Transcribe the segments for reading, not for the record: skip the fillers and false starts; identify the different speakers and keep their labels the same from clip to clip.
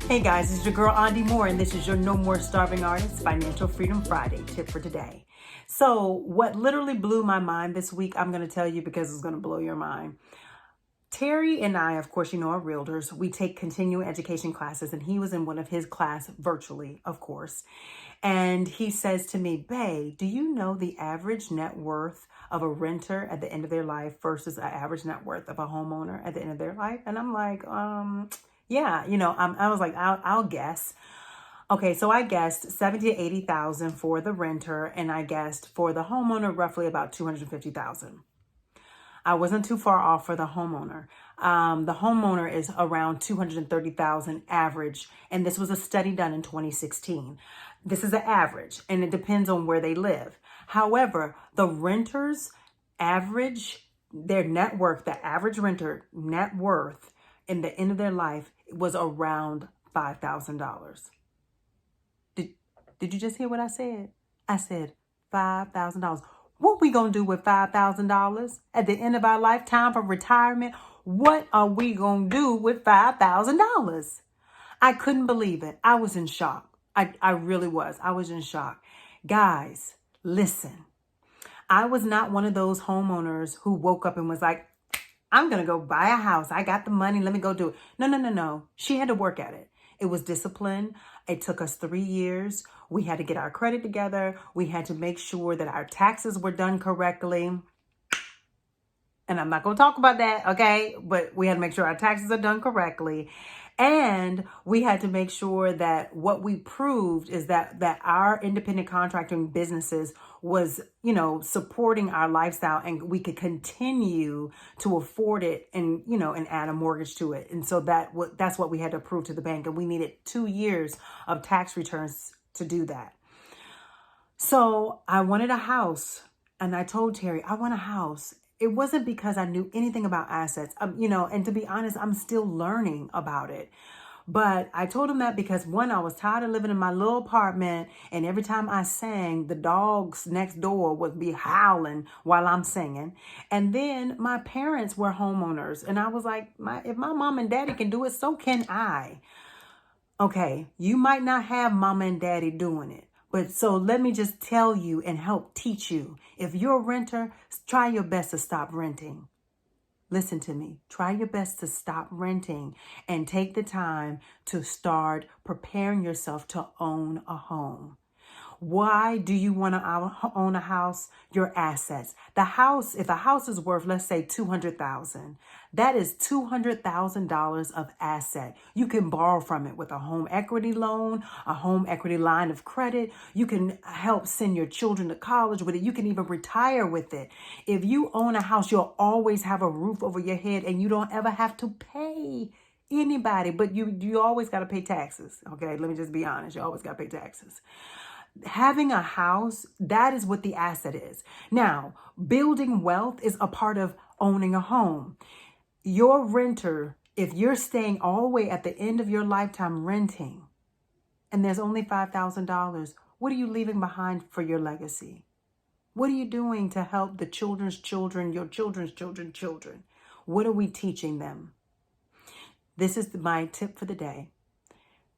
Speaker 1: Hey guys, it's your girl Andi Moore, and this is your No More Starving Artist Financial Freedom Friday tip for today. So, what literally blew my mind this week, I'm going to tell you because it's going to blow your mind. Terry and I, of course, are realtors. We take continuing education classes, and he was in one of his class virtually, of course. And he says to me, Bae, do you know the average net worth of a renter at the end of their life versus an average net worth of a homeowner at the end of their life? And I'm like, yeah, I was like, I'll guess. Okay, so I guessed 70 to 80,000 for the renter, and I guessed for the homeowner roughly about 250,000. I wasn't too far off for the homeowner. The homeowner is around 230,000 average, and this was a study done in 2016. This is an average, and it depends on where they live. However, the renters average, their net worth, the average renter net worth in the end of their life was around $5,000. Did you just hear what I said? I said $5,000. What we gonna do with $5,000 at the end of our lifetime for retirement? What are we gonna do with $5,000? I couldn't believe it. I was in shock. I really was. I was in shock. Guys, listen. I was not one of those homeowners who woke up and was like, I'm gonna go buy a house. I got the money. Let me go do it. No. She had to work at it. It was discipline. It took us 3 years. We had to get our credit together. We had to make sure that our taxes were done correctly. And I'm not going to talk about that, okay? But we had to make sure our taxes are done correctly. And we had to make sure that what we proved is that our independent contracting businesses was, supporting our lifestyle, and we could continue to afford it and, and add a mortgage to it. And so that's what we had to prove to the bank. And we needed 2 years of tax returns to do that. So I wanted a house, and I told Terry, I want a house. It wasn't because I knew anything about assets, and to be honest, I'm still learning about it. But I told him that because one, I was tired of living in my little apartment, and every time I sang, the dogs next door would be howling while I'm singing. And then my parents were homeowners, and I was like, if my mom and daddy can do it, so can I. Okay, you might not have mama and daddy doing it. But so let me just tell you and help teach you. If you're a renter, try your best to stop renting. Listen to me. Try your best to stop renting and take the time to start preparing yourself to own a home. Why do you want to own a house? Your assets. The house, if a house is worth, let's say $200,000, that is $200,000 of asset. You can borrow from it with a home equity loan, a home equity line of credit. You can help send your children to college with it. You can even retire with it. If you own a house, you'll always have a roof over your head, and you don't ever have to pay anybody, but you always got to pay taxes. Okay, let me just be honest. You always got to pay taxes. Having a house, that is what the asset is. Now, building wealth is a part of owning a home. Your renter, if you're staying all the way at the end of your lifetime renting, and there's only $5,000, what are you leaving behind for your legacy? What are you doing to help the children's children, your children's children? What are we teaching them? This is my tip for the day.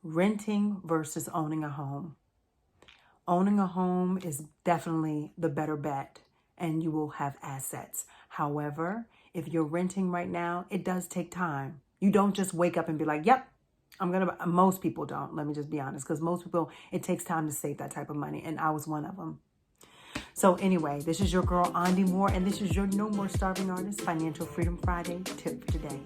Speaker 1: Renting versus owning a home. Owning a home is definitely the better bet, and you will have assets. However, if you're renting right now, it does take time. You don't just wake up and be like, yep, most people don't. Let me just be honest, because most people, it takes time to save that type of money, and I was one of them. So anyway, this is your girl Andi Moore, and this is your No More Starving Artist Financial Freedom Friday tip for today.